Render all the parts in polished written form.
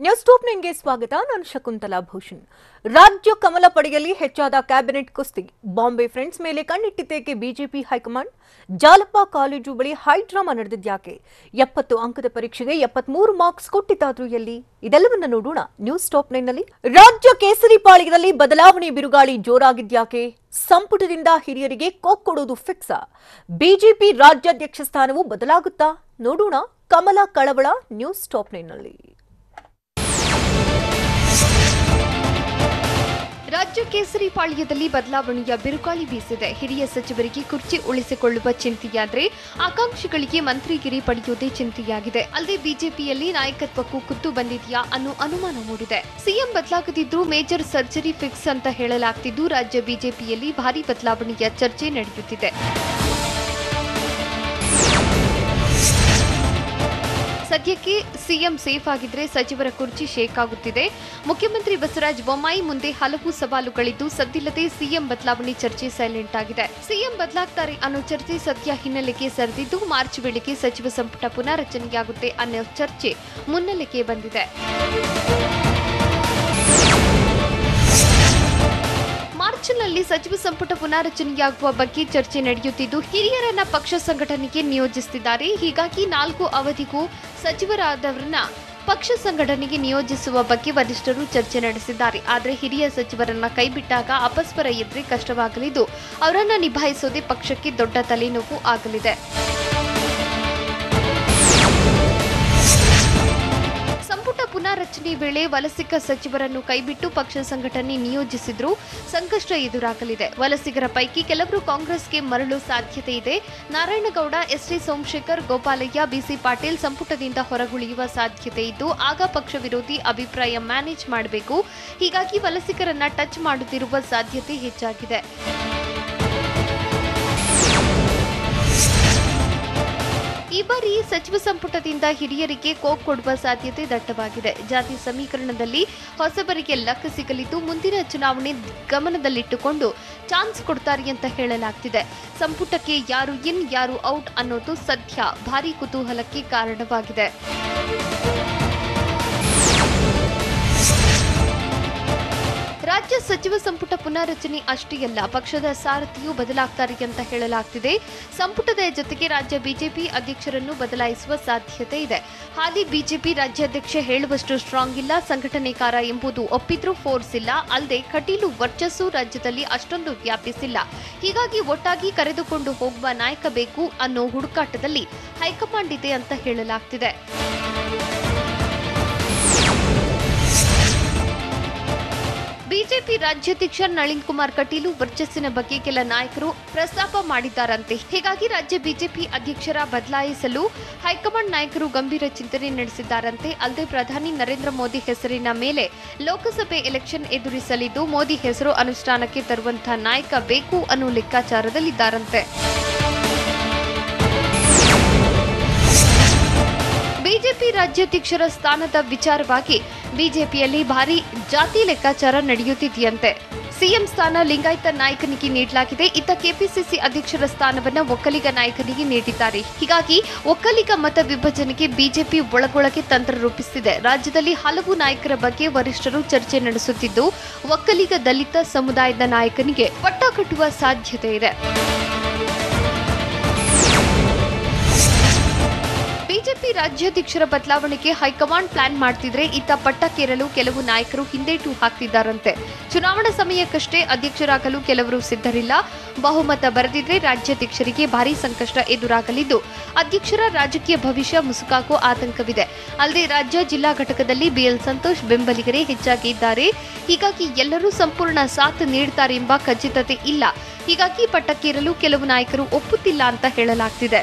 News top ಗೆ ಸ್ವಾಗತ. ನಾನು ಶಕುಂತಲಾ ಭೂಷಣ್. ರಾಜ್ಯ ಕಮಲ ಪಡೆಯಲ್ಲಿ ಹೆಚ್ಚಾದ ಕ್ಯಾಬಿನೆಟ್ ಕುಸ್ತಿ. ಬಾಂಬೆ ಫ್ರೆಂಡ್ಸ್ ಮೇಲೆ ಕಣ್ಣಿಟ್ಟಿದ್ದೇಕೆ ಬಿಜೆಪಿ ಹೈಕಮಾಂಡ್? ಜಾಲಪ್ಪ ಕಾಲೇಜು ಬಳಿ ಹೈಡ್ರಾಮಾ ನಡೆದಿದ್ಯಾಕೆ? 70 ಅಂಕದ ಪರೀಕ್ಷೆಗೆ 73 ಮಾರ್ಕ್ಸ್ ಕೊಟ್ಟಿದ್ದಾದ್ರೂ ಎಲ್ಲಿ? ಇದೆಲ್ಲವನ್ನ ನೋಡೋಣ ನ್ಯೂಸ್ ಟಾಪ್ 9 ನಲ್ಲಿ. ರಾಜ್ಯ ಕೇಸರಿ ಪಾಳ್ಯದಲ್ಲಿ ಬದಲಾವಣೆ ಬಿರುಗಾಳಿ ಜೋರಾಗಿದ್ಯಾಕೆ? ಸಂಪುಟದಿಂದ ಹಿರಿಯರಿಗೆ ಕೊಡೋದು ಫಿಕ್ಸ್. ಬಿಜೆಪಿ ರಾಜ್ಯಾಧ್ಯಕ್ಷ ಸ್ಥಾನವು ಬದಲಾಗುತ್ತಾ? ನೋಡೋಣ ಕಮಲ ಕಳವಳ ನ್ಯೂಸ್ ಟಾಪ್ 9 ನಲ್ಲಿ. ರಾಜ್ಯ ಕೇಸರಿ ಪಾಳ್ಯದಲ್ಲಿ ಬದಲಾವಣೆಯ ಬಿರುಗಾಳಿ ಬೀಸಿದೆ. ಹಿರಿಯ ಸಚಿವರಿಗೆ ಕುರ್ಚಿ ಉಳಿಸಿಕೊಳ್ಳುವ ಚಿಂತೆಯಾದ್ರೆ ಆಕಾಂಕ್ಷಿಗಳಿಗೆ ಮಂತ್ರಿಗಿರಿ ಪಡೆಯುವುದೇ ಚಿಂತೆಯಾಗಿದೆ. ಅಲ್ಲದೆ ಬಿಜೆಪಿಯಲ್ಲಿ ನಾಯಕತ್ವಕ್ಕೂ ಕುತ್ತು ಬಂದಿದೆಯಾ ಅನ್ನೋ ಅನುಮಾನ ಮೂಡಿದೆ. ಸಿಎಂ ಬದಲಾಗದಿದ್ರೂ ಮೇಜರ್ ಸರ್ಜರಿ ಫಿಕ್ಸ್ ಅಂತ ಹೇಳಲಾಗ್ತಿದ್ದು ರಾಜ್ಯ ಬಿಜೆಪಿಯಲ್ಲಿ ಭಾರೀ ಬದಲಾವಣೆಯ ಚರ್ಚೆ ನಡೆಯುತ್ತಿದೆ. ಸದ್ಯಕ್ಕೆ ಸಿಎಂ ಸೇಫ್ ಆಗಿದ್ರೆ ಸಚಿವರ ಕುರ್ಚಿ ಶೇಕ್ ಆಗುತ್ತಿದೆ. ಮುಖ್ಯಮಂತ್ರಿ ಬಸವರಾಜ ಬೊಮ್ಮಾಯಿ ಮುಂದೆ ಹಲವು ಸವಾಲುಗಳಿದ್ದು ಸದ್ದಿಲ್ಲದೆ ಸಿಎಂ ಬದಲಾವಣೆ ಚರ್ಚೆ ಸೈಲೆಂಟ್ ಆಗಿದೆ. ಸಿಎಂ ಬದಲಾಗ್ತಾರೆ ಅನ್ನೋ ಚರ್ಚೆ ಸದ್ಯ ಹಿನ್ನೆಲೆಗೆ ಸರಿದಿದ್ದು ಮಾರ್ಚ್ ವೇಳೆಗೆ ಸಚಿವ ಸಂಪುಟ ಪುನಾರಚನೆಯಾಗುತ್ತೆ ಅನ್ನೋ ಚರ್ಚೆ ಮುನ್ನೆಲೆಗೆ ಬಂದಿದೆ. ಮಾರ್ಚ್ನಲ್ಲಿ ಸಚಿವ ಸಂಪುಟ ಪುನಾರಚನೆಯಾಗುವ ಬಗ್ಗೆ ಚರ್ಚೆ ನಡೆಯುತ್ತಿದ್ದು ಹಿರಿಯರನ್ನ ಪಕ್ಷ ಸಂಘಟನೆಗೆ ನಿಯೋಜಿಸುತ್ತಿದ್ದಾರೆ. ಹೀಗಾಗಿ 4 ಅವಧಿಗೂ ಸಚಿವರಾದವರನ್ನ ಪಕ್ಷ ಸಂಘಟನೆಗೆ ನಿಯೋಜಿಸುವ ಬಗ್ಗೆ ವರಿಷ್ಠರು ಚರ್ಚೆ ನಡೆಸಿದ್ದಾರೆ. ಆದರೆ ಹಿರಿಯ ಸಚಿವರನ್ನ ಕೈಬಿಟ್ಟಾಗ ಅಪಸ್ವರ ಎದುರೇ ಕಷ್ಟವಾಗಲಿದ್ದು ಅವರನ್ನ ನಿಭಾಯಿಸೋದೇ ಪಕ್ಷಕ್ಕೆ ದೊಡ್ಡ ತಲೆನೋವು ಆಗಲಿದೆ. ಸಂಪುಟ ಪುನಾರಚನೆ ವೇಳೆ ವಲಸಿಗ ಸಚಿವರನ್ನು ಕೈಬಿಟ್ಟು ಪಕ್ಷ ಸಂಘಟನೆ ನಿಯೋಜಿಸಿದ್ರೂ ಸಂಕಷ್ಟ ಎದುರಾಗಲಿದೆ. ವಲಸಿಗರ ಪೈಕಿ ಕೆಲವರು ಕಾಂಗ್ರೆಸ್ಗೆ ಮರಳು ಸಾಧ್ಯತೆ ಇದೆ. ನಾರಾಯಣಗೌಡ, ಎಸ್ಟಿ ಸೋಮಶೇಖರ್, ಗೋಪಾಲಯ್ಯ, ಬಿಸಿ ಪಾಟೀಲ್ ಸಂಪುಟದಿಂದ ಹೊರಗುಳಿಯುವ ಸಾಧ್ಯತೆ ಇದ್ದು ಆಗ ಪಕ್ಷ ವಿರೋಧಿ ಅಭಿಪ್ರಾಯ ಮ್ಯಾನೇಜ್ ಮಾಡಬೇಕು. ಹೀಗಾಗಿ ವಲಸಿಗರನ್ನ ಟಚ್ ಮಾಡುತ್ತಿರುವ ಸಾಧ್ಯತೆ ಹೆಚ್ಚಾಗಿದೆ. ಈ ಬಾರಿ ಸಚಿವ ಸಂಪುಟದಿಂದ ಹಿರಿಯರಿಗೆ ಕೊಡುವ ಸಾಧ್ಯತೆ ದಟ್ಟವಾಗಿದೆ. ಜಾತಿ ಸಮೀಕರಣದಲ್ಲಿ ಹೊಸಬರಿಗೆ ಲಕ್ ಸಿಗಲಿದ್ದು ಮುಂದಿನ ಚುನಾವಣೆ ಗಮನದಲ್ಲಿಟ್ಟುಕೊಂಡು ಚಾನ್ಸ್ ಕೊಡ್ತಾರೆ ಅಂತ ಹೇಳಲಾಗ್ತಿದೆ. ಸಂಪುಟಕ್ಕೆ ಯಾರು ಇನ್ ಯಾರು ಔಟ್ ಅನ್ನೋದು ಸದ್ಯ ಭಾರೀ ಕುತೂಹಲಕ್ಕೆ ಕಾರಣವಾಗಿದೆ. ರಾಜ್ಯ ಸಚಿವ ಸಂಪುಟ ಪುನಾರಚನೆ ಅಷ್ಟೇ ಅಲ್ಲ, ಪಕ್ಷದ ಸಾರಥಿಯೂ ಬದಲಾಗ್ತಾರೆ ಅಂತ ಹೇಳಲಾಗ್ತಿದೆ. ಸಂಪುಟದ ಜೊತೆಗೆ ರಾಜ್ಯ ಬಿಜೆಪಿ ಅಧ್ಯಕ್ಷರನ್ನು ಬದಲಾಯಿಸುವ ಸಾಧ್ಯತೆ ಇದೆ. ಹಾಲಿ ಬಿಜೆಪಿ ರಾಜ್ಯಾಧ್ಯಕ್ಷ ಹೇಳುವಷ್ಟು ಸ್ಟ್ರಾಂಗ್ ಇಲ್ಲ, ಸಂಘಟನೆಕಾರ ಎಂಬುದು ಒಪ್ಪಿದ್ರೂ ಫೋರ್ಸ್ ಇಲ್ಲ. ಅಲ್ಲದೆ ಕಟೀಲು ವರ್ಚಸ್ಸು ರಾಜ್ಯದಲ್ಲಿ ಅಷ್ಟೊಂದು ವ್ಯಾಪಿಸಿಲ್ಲ. ಹೀಗಾಗಿ ಒಟ್ಟಾಗಿ ಕರೆದುಕೊಂಡು ಹೋಗುವ ನಾಯಕ ಬೇಕು ಅನ್ನೋ ಹುಡುಕಾಟದಲ್ಲಿ ಹೈಕಮಾಂಡ್ ಇದೆ ಅಂತ ಹೇಳಲಾಗ್ತಿದೆ. ಬಿಜೆಪಿ ರಾಜ್ಯಾಧ್ಯಕ್ಷ ನಳಿನ್ ಕುಮಾರ್ ಕಟೀಲು ವರ್ಚಸ್ಸಿನ ಬಗ್ಗೆ ಕೆಲ ನಾಯಕರು ಪ್ರಸ್ತಾಪ ಮಾಡಿದ್ದಾರಂತೆ. ಹೀಗಾಗಿ ರಾಜ್ಯ ಬಿಜೆಪಿ ಅಧ್ಯಕ್ಷರ ಬದಲಾಯಿಸಲು ಹೈಕಮಾಂಡ್ ನಾಯಕರು ಗಂಭೀರ ಚಿಂತನೆ ನಡೆಸಿದ್ದಾರಂತೆ. ಅಲ್ಲದೆ ಪ್ರಧಾನಿ ನರೇಂದ್ರ ಮೋದಿ ಹೆಸರಿನ ಮೇಲೆ ಲೋಕಸಭೆ ಎಲೆಕ್ಷನ್ ಎದುರಿಸಲಿದ್ದು ಮೋದಿ ಹೆಸರು ಅನುಷ್ಠಾನಕ್ಕೆ ತರುವಂತಹ ನಾಯಕ ಬೇಕು ಅನ್ನೋ ಲೆಕ್ಕಾಚಾರದಲ್ಲಿದ್ದಾರಂತೆ. ಬಿಜೆಪಿ ರಾಜ್ಯಾಧ್ಯಕ್ಷರ ಸ್ಥಾನದ ವಿಚಾರವಾಗಿ ಬಿಜೆಪಿಯಲ್ಲಿ ಭಾರೀ ಜಾತಿ ಲೆಕ್ಕಾಚಾರ ನಡೆಯುತ್ತಿದೆಯಂತೆ. ಸಿಎಂ ಸ್ಥಾನ ಲಿಂಗಾಯತ ನಾಯಕನಿಗೆ ನೀಡಲಾಗಿದೆ. ಇತ್ತ ಕೆಪಿಸಿಸಿ ಅಧ್ಯಕ್ಷರ ಸ್ಥಾನವನ್ನು ಒಕ್ಕಲಿಗ ನಾಯಕನಿಗೆ ನೀಡಿದ್ದಾರೆ. ಹೀಗಾಗಿ ಒಕ್ಕಲಿಗ ಮತ ವಿಭಜನೆಗೆ ಬಿಜೆಪಿ ಒಳಗೊಳಗೆ ತಂತ್ರ ರೂಪಿಸುತ್ತಿದೆ. ರಾಜ್ಯದಲ್ಲಿ ಹಲವು ನಾಯಕರ ಬಗ್ಗೆ ವರಿಷ್ಠರು ಚರ್ಚೆ ನಡೆಸುತ್ತಿದ್ದು ಒಕ್ಕಲಿಗ ದಲಿತ ಸಮುದಾಯದ ನಾಯಕನಿಗೆ ಪಟ್ಟ ಕಟ್ಟುವ ಸಾಧ್ಯತೆ ಇದೆ. ಬಿಜೆಪಿ ರಾಜ್ಯಾಧ್ಯಕ್ಷರ ಬದಲಾವಣೆಗೆ ಹೈಕಮಾಂಡ್ ಪ್ಲಾನ್ ಮಾಡ್ತಿದ್ರೆ ಇತ್ತ ಪಟ್ಟಕ್ಕೇರಲು ಕೆಲವು ನಾಯಕರು ಹಿಂದೇಟು ಹಾಕ್ತಿದ್ದಾರಂತೆ. ಚುನಾವಣಾ ಸಮಯಕ್ಕಷ್ಟೇ ಅಧ್ಯಕ್ಷರಾಗಲು ಕೆಲವರು ಸಿದ್ಧರಿಲ್ಲ. ಬಹುಮತ ಬರೆದಿದ್ರೆ ರಾಜ್ಯಾಧ್ಯಕ್ಷರಿಗೆ ಭಾರೀ ಸಂಕಷ್ಟ ಎದುರಾಗಲಿದ್ದು ಅಧ್ಯಕ್ಷರ ರಾಜಕೀಯ ಭವಿಷ್ಯ ಮುಸುಕಾಕೋ ಆತಂಕವಿದೆ. ಅಲ್ಲದೆ ರಾಜ್ಯ ಜಿಲ್ಲಾ ಘಟಕದಲ್ಲಿ ಬಿಎಲ್ ಸಂತೋಷ್ ಬೆಂಬಲಿಗರೇ ಹೆಚ್ಚಾಗಿ ಇದ್ದಾರೆ. ಹೀಗಾಗಿ ಎಲ್ಲರೂ ಸಂಪೂರ್ಣ ಸಾಥ್ ನೀಡುತ್ತಾರೆ ಎಂಬ ಖಚಿತತೆ ಇಲ್ಲ. ಹೀಗಾಗಿ ಪಟ್ಟಕ್ಕೇರಲು ಕೆಲವು ನಾಯಕರು ಒಪ್ಪುತ್ತಿಲ್ಲ ಅಂತ ಹೇಳಲಾಗ್ತಿದೆ.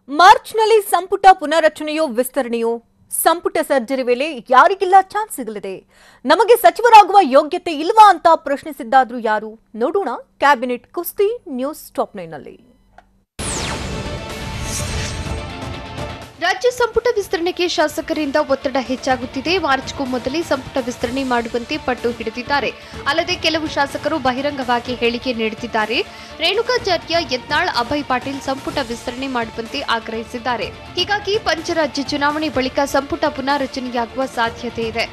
ಮಾರ್ಚ್ನಲ್ಲಿ ಸಂಪುಟ ಪುನರಚನೆಯೋ ವಿಸ್ತರಣೆಯೋ? ಸಂಪುಟ ಸರ್ಜರಿ ವೇಳೆ ಯಾರಿಗೆಲ್ಲ ಚಾನ್ಸ್ ಸಿಗಲಿದೆ? ನಮಗೆ ಸಚಿವರಾಗುವ ಯೋಗ್ಯತೆ ಇಲ್ವಾ ಅಂತ ಪ್ರಶ್ನಿಸಿದ್ದಾದ್ರೂ ಯಾರು? ನೋಡೋಣ ಕ್ಯಾಬಿನೆಟ್ ಕುಸ್ತಿ ನ್ಯೂಸ್ ಟಾಪ್ 9 ನಲ್ಲಿ. ರಾಜ್ಯ ಸಂಪುಟ ವಿಸ್ತರಣೆಗೆ ಶಾಸಕರಿಂದ ಒತ್ತಡ ಹೆಚ್ಚಾಗುತ್ತಿದೆ. ಮಾರ್ಚ್ಗೂ ಮೊದಲೇ ಸಂಪುಟ ವಿಸ್ತರಣೆ ಮಾಡುವಂತೆ ಪಟ್ಟು ಹಿಡಿದಿದ್ದಾರೆ. ಅಲ್ಲದೆ ಕೆಲವು ಶಾಸಕರು ಬಹಿರಂಗವಾಗಿ ಹೇಳಿಕೆ ನೀಡುತ್ತಿದ್ದಾರೆ. ರೇಣುಕಾಚಾರ್ಯ, ಯತ್ನಾಳ್, ಅಭಯ್ ಪಾಟೀಲ್ ಸಂಪುಟ ವಿಸ್ತರಣೆ ಮಾಡುವಂತೆ ಆಗ್ರಹಿಸಿದ್ದಾರೆ. ಹೀಗಾಗಿ ಪಂಚರಾಜ್ಯ ಚುನಾವಣೆ ಬಳಿಕ ಸಂಪುಟ ಪುನಾರಚನೆಯಾಗುವ ಸಾಧ್ಯತೆ ಇದೆ.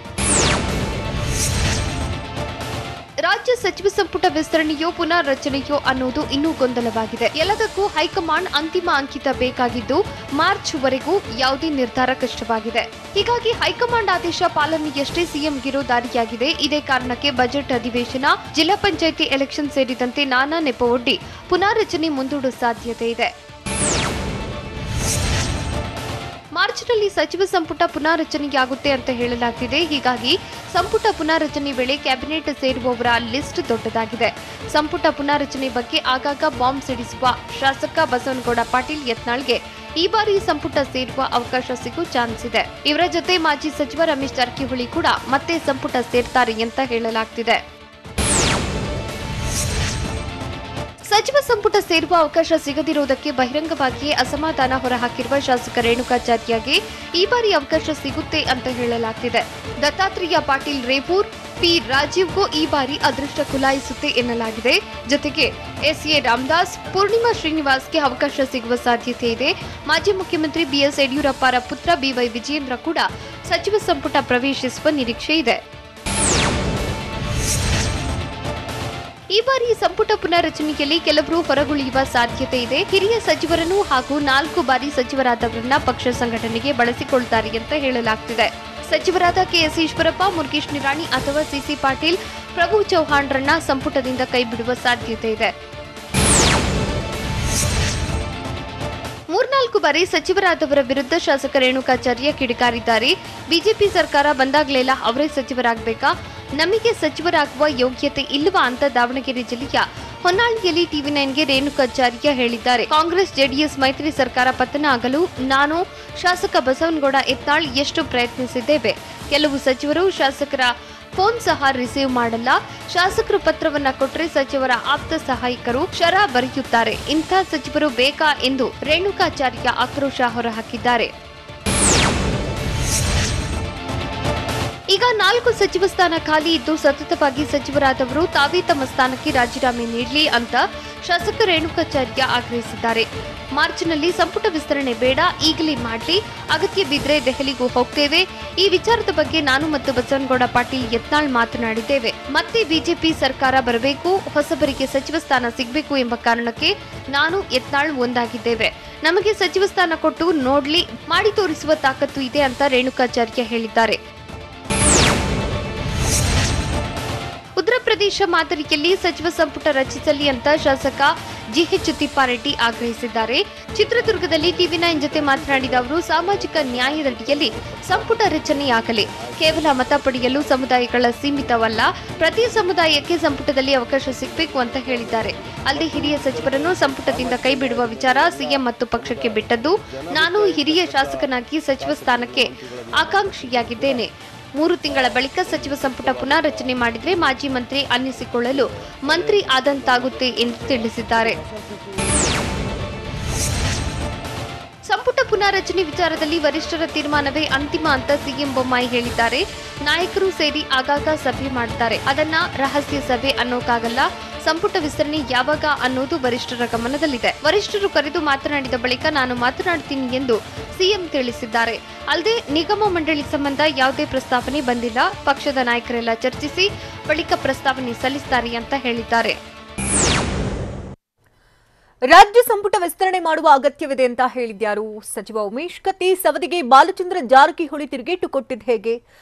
ರಾಜ್ಯ ಸಚಿವ ಸಂಪುಟ ವಿಸ್ತರಣೆಯೋ ಪುನಾರಚನೆಯೋ ಅನ್ನೋದು ಇನ್ನೂ ಗೊಂದಲವಾಗಿದೆ. ಎಲ್ಲದಕ್ಕೂ ಹೈಕಮಾಂಡ್ ಅಂತಿಮ ಅಂಕಿತ ಬೇಕಾಗಿದ್ದು ಮಾರ್ಚ್ವರೆಗೂ ಯಾವುದೇ ನಿರ್ಧಾರ ಕಷ್ಟವಾಗಿದೆ. ಹೀಗಾಗಿ ಹೈಕಮಾಂಡ್ ಆದೇಶ ಪಾಲನೆಯಷ್ಟೇ ಸಿಎಂಗಿರೋ ದಾರಿಯಾಗಿದೆ. ಇದೇ ಕಾರಣಕ್ಕೆ ಬಜೆಟ್ ಅಧಿವೇಶನ, ಜಿಲ್ಲಾ ಪಂಚಾಯಿತಿ ಎಲೆಕ್ಷನ್ ಸೇರಿದಂತೆ ನಾನಾ ನೆಪವೊಡ್ಡಿ ಪುನಾರಚನೆ ಮುಂದೂಡುವ ಸಾಧ್ಯತೆ ಇದೆ. ಮಾರ್ಚ್ನಲ್ಲಿ ಸಚಿವ ಸಂಪುಟ ಪುನಾರಚನೆಯಾಗುತ್ತೆ ಅಂತ ಹೇಳಲಾಗ್ತಿದೆ. ಹೀಗಾಗಿ ಸಂಪುಟ ಪುನಾರಚನೆ ವೇಳೆ ಕ್ಯಾಬಿನೆಟ್ ಸೇರುವವರ ಲಿಸ್ಟ್ ದೊಡ್ಡದಾಗಿದೆ. ಸಂಪುಟ ಪುನಾರಚನೆ ಬಗ್ಗೆ ಆಗಾಗ ಬಾಂಬ್ ಸಿಡಿಸುವ ಶಾಸಕ ಬಸವನಗೌಡ ಪಾಟೀಲ್ ಯತ್ನಾಳ್ಗೆ ಈ ಬಾರಿ ಸಂಪುಟ ಸೇರುವ ಅವಕಾಶ ಸಿಗೋ ಚಾನ್ಸ್ ಇದೆ. ಇವರ ಜೊತೆ ಮಾಜಿ ಸಚಿವ ರಮೇಶ್ ಜಾರಕಿಹೊಳಿ ಕೂಡ ಮತ್ತೆ ಸಂಪುಟ ಸೇರ್ತಾರೆ ಅಂತ ಹೇಳಲಾಗ್ತಿದೆ. ಸಚಿವ ಸಂಪುಟ ಸೇರುವ ಅವಕಾಶ ಸಿಗದಿರುವುದಕ್ಕೆ ಬಹಿರಂಗವಾಗಿಯೇ ಅಸಮಾಧಾನ ಹೊರಹಾಕಿರುವ ಶಾಸಕ ರೇಣುಕಾಚಾರ್ಯಗೆ ಈ ಬಾರಿ ಅವಕಾಶ ಸಿಗುತ್ತೆ ಅಂತ ಹೇಳಲಾಗ್ತಿದೆ. ದತ್ತಾತ್ರೇಯ ಪಾಟೀಲ್ ರೇವೂರ್, ಪಿ ರಾಜೀವ್ಗೂ ಈ ಬಾರಿ ಅದೃಷ್ಟ ಕುಲಾಯಿಸುತ್ತೆ ಎನ್ನಲಾಗಿದೆ. ಜೊತೆಗೆ ಎಸ್ಎ ರಾಮದಾಸ್, ಪೂರ್ಣಿಮಾ ಶ್ರೀನಿವಾಸ್ಗೆ ಅವಕಾಶ ಸಿಗುವ ಸಾಧ್ಯತೆ ಇದೆ. ಮಾಜಿ ಮುಖ್ಯಮಂತ್ರಿ ಬಿಎಸ್ ಯಡಿಯೂರಪ್ಪರ ಪುತ್ರ ಬಿವೈ ವಿಜಯೇಂದ್ರ ಕೂಡ ಸಚಿವ ಸಂಪುಟ ಪ್ರವೇಶಿಸುವ ನಿರೀಕ್ಷೆ ಇದೆ. ಈ ಬಾರಿ ಸಂಪುಟ ಪುನಾರಚನೆಯಲ್ಲಿ ಕೆಲವರು ಹೊರಗುಳಿಯುವ ಸಾಧ್ಯತೆ ಇದೆ. ಹಿರಿಯ ಸಚಿವರನ್ನು ಹಾಗೂ 4 ಬಾರಿ ಸಚಿವರಾದವರನ್ನ ಪಕ್ಷ ಸಂಘಟನೆಗೆ ಬಳಸಿಕೊಳ್ಳುತ್ತಾರೆ ಅಂತ ಹೇಳಲಾಗ್ತಿದೆ. ಸಚಿವರಾದ ಕೆಎಸ್ ಈಶ್ವರಪ್ಪ, ಮುರುಗೇಶ್ ನಿರಾಣಿ ಅಥವಾ ಸಿಸಿ ಪಾಟೀಲ್, ಪ್ರಭು ಚೌಹಾಣ್ರನ್ನ ಸಂಪುಟದಿಂದ ಕೈಬಿಡುವ ಸಾಧ್ಯತೆ ಇದೆ. 3-4 ಬಾರಿ ಸಚಿವರಾದವರ ವಿರುದ್ಧ ಶಾಸಕ ರೇಣುಕಾಚಾರ್ಯ ಕಿಡಿಕಾರಿದ್ದಾರೆ. ಬಿಜೆಪಿ ಸರ್ಕಾರ ಬಂದಾಗಲೆಲ್ಲ ಅವರೇ ಸಚಿವರಾಗಬೇಕಾ, ನಮಗೆ ಸಚಿವರಾಗುವ ಯೋಗ್ಯತೆ ಇಲ್ಲವಾ ಅಂತ ದಾವಣಗೆರೆ ಜಿಲ್ಲೆಯ ಹೊನ್ನಾಳಿಯಲ್ಲಿ ಟಿವಿ9ಗೆ ರೇಣುಕಾಚಾರ್ಯ ಹೇಳಿದ್ದಾರೆ. ಕಾಂಗ್ರೆಸ್ ಜೆಡಿಎಸ್ ಮೈತ್ರಿ ಸರ್ಕಾರ ಪತನ ಆಗಲು ನಾನು, ಶಾಸಕ ಬಸವನಗೌಡ ಯತ್ನಾಳ್ ಎಷ್ಟು ಪ್ರಯತ್ನಿಸಿದ್ದೇವೆ. ಕೆಲವು ಸಚಿವರು ಶಾಸಕರ ಫೋನ್ ಸಹ ರಿಸೀವ್ ಮಾಡಲ್ಲ. ಶಾಸಕರು ಪತ್ರವನ್ನ ಕೊಟ್ಟರೆ ಸಚಿವರ ಆಪ್ತ ಸಹಾಯಕರು ಶರ ಬರೆಯುತ್ತಾರೆ. ಇಂಥ ಸಚಿವರು ಬೇಕಾ ಎಂದು ರೇಣುಕಾಚಾರ್ಯ ಆಕ್ರೋಶ ಹೊರಹಾಕಿದ್ದಾರೆ. ಈಗ 4 ಸಚಿವ ಸ್ಥಾನ ಖಾಲಿ ಇದ್ದು ಸತತವಾಗಿ ಸಚಿವರಾದವರು ತಾವೇ ತಮ್ಮ ಸ್ಥಾನಕ್ಕೆ ರಾಜೀನಾಮೆ ನೀಡಲಿ ಅಂತ ಶಾಸಕ ರೇಣುಕಾಚಾರ್ಯ ಆಗ್ರಹಿಸಿದ್ದಾರೆ. ಮಾರ್ಚ್ನಲ್ಲಿ ಸಂಪುಟ ವಿಸ್ತರಣೆ ಬೇಡ, ಈಗಲೇ ಮಾಡಲಿ, ಅಗತ್ಯ ಬಿದ್ದರೆ ದೆಹಲಿಗೂ ಹೋಗ್ತೇವೆ. ಈ ವಿಚಾರದ ಬಗ್ಗೆ ನಾನು ಮತ್ತು ಬಸವನಗೌಡ ಪಾಟೀಲ್ ಯತ್ನಾಳ್ ಮಾತನಾಡಿದ್ದೇವೆ. ಮತ್ತೆ ಬಿಜೆಪಿ ಸರ್ಕಾರ ಬರಬೇಕು, ಹೊಸಬರಿಗೆ ಸಚಿವ ಸ್ಥಾನ ಸಿಗಬೇಕು ಎಂಬ ಕಾರಣಕ್ಕೆ ನಾನು ಯತ್ನಾಳ್ ಒಂದಾಗಿದ್ದೇವೆ. ನಮಗೆ ಸಚಿವ ಸ್ಥಾನ ಕೊಟ್ಟು ನೋಡ್ಲಿ, ಮಾಡಿ ತೋರಿಸುವ ತಾಕತ್ತು ಇದೆ ಅಂತ ರೇಣುಕಾಚಾರ್ಯ ಹೇಳಿದ್ದಾರೆ. ಉತ್ತರ ಪ್ರದೇಶ ಮಾದರಿಯಲ್ಲಿ ಸಚಿವ ಸಂಪುಟ ರಚಿಸಲಿ ಅಂತ ಶಾಸಕ ಜಿಎಚ್ ತಿಪ್ಪಾರೆಡ್ಡಿ ಆಗ್ರಹಿಸಿದ್ದಾರೆ. ಚಿತ್ರದುರ್ಗದಲ್ಲಿ ಟಿವಿ9 ಜೊತೆ ಮಾತನಾಡಿದ ಅವರು, ಸಾಮಾಜಿಕ ನ್ಯಾಯದಡಿಯಲ್ಲಿ ಸಂಪುಟ ರಚನೆಯಾಗಲಿ, ಕೇವಲ ಮತ ಪಡೆಯಲು ಸಮುದಾಯಗಳ ಸೀಮಿತವಲ್ಲ, ಪ್ರತಿ ಸಮುದಾಯಕ್ಕೆ ಸಂಪುಟದಲ್ಲಿ ಅವಕಾಶ ಸಿಗಬೇಕು ಅಂತ ಹೇಳಿದ್ದಾರೆ. ಅಲ್ಲದೆ ಹಿರಿಯ ಸಚಿವರನ್ನು ಸಂಪುಟದಿಂದ ಕೈಬಿಡುವ ವಿಚಾರ ಸಿಎಂ ಮತ್ತು ಪಕ್ಷಕ್ಕೆ ಬಿಟ್ಟದ್ದು. ನಾನು ಹಿರಿಯ ಶಾಸಕನಾಗಿ ಸಚಿವ ಸ್ಥಾನಕ್ಕೆ ಆಕಾಂಕ್ಷಿಯಾಗಿದ್ದೇನೆ. 3 ತಿಂಗಳ ಬಳಿಕ ಸಚಿವ ಸಂಪುಟ ಪುನಾರಚನೆ ಮಾಡಿದರೆ ಮಾಜಿ ಮಂತ್ರಿ ಅನ್ನಿಸಿಕೊಳ್ಳಲು ಮಂತ್ರಿ ಆದಂತಾಗುತ್ತೆ ಎಂದು ತಿಳಿಸಿದ್ದಾರೆ. ಸಂಪುಟ ಪುನಾರಚನೆ ವಿಚಾರದಲ್ಲಿ ವರಿಷ್ಠರ ತೀರ್ಮಾನವೇ ಅಂತಿಮ ಅಂತ ಸಿಎಂ ಬೊಮ್ಮಾಯಿ ಹೇಳಿದ್ದಾರೆ. ನಾಯಕರು ಸೇರಿ ಆಗಾಗ ಸಭೆ ಮಾಡ್ತಾರೆ, ಅದನ್ನ ರಹಸ್ಯ ಸಭೆ ಅನ್ನೋಕ್ಕಾಗಲ್ಲ. ಸಂಪುಟ ವಿಸ್ತರಣೆ ಯಾವಾಗ ಅನ್ನೋದು ವರಿಷ್ಠರ ಗಮನದಲ್ಲಿದೆ. ವರಿಷ್ಠರು ಕರೆದು ಮಾತನಾಡಿದ ಬಳಿಕ ನಾನು ಮಾತನಾಡ್ತೀನಿ ಎಂದು ಸಿಎಂ ತಿಳಿಸಿದ್ದಾರೆ. ಅಲ್ಲದೆ ನಿಗಮ ಮಂಡಳಿ ಸಂಬಂಧ ಯಾವುದೇ ಪ್ರಸ್ತಾವನೆ ಬಂದಿಲ್ಲ. ಪಕ್ಷದ ನಾಯಕರೆಲ್ಲ ಚರ್ಚಿಸಿ ಬಳಿಕ ಪ್ರಸ್ತಾವನೆ ಸಲ್ಲಿಸುತ್ತಾರೆ ಅಂತ ಹೇಳಿದ್ದಾರೆ. ರಾಜ್ಯ ಸಂಪುಟ ವಿಸ್ತರಣೆ ಮಾಡುವ ಅಗತ್ಯವಿದೆ ಅಂತ ಹೇಳಿದ್ಯಾರು? ಸಚಿವ ಉಮೇಶ್ ಕತ್ತಿ ಸವದಿಗೆ ಬಾಲಚಂದ್ರ ಜಾರಕಿಹೊಳಿ ತಿರುಗೇಟು ಕೊಟ್ಟಿದ್ದು ಹೇಗೆ?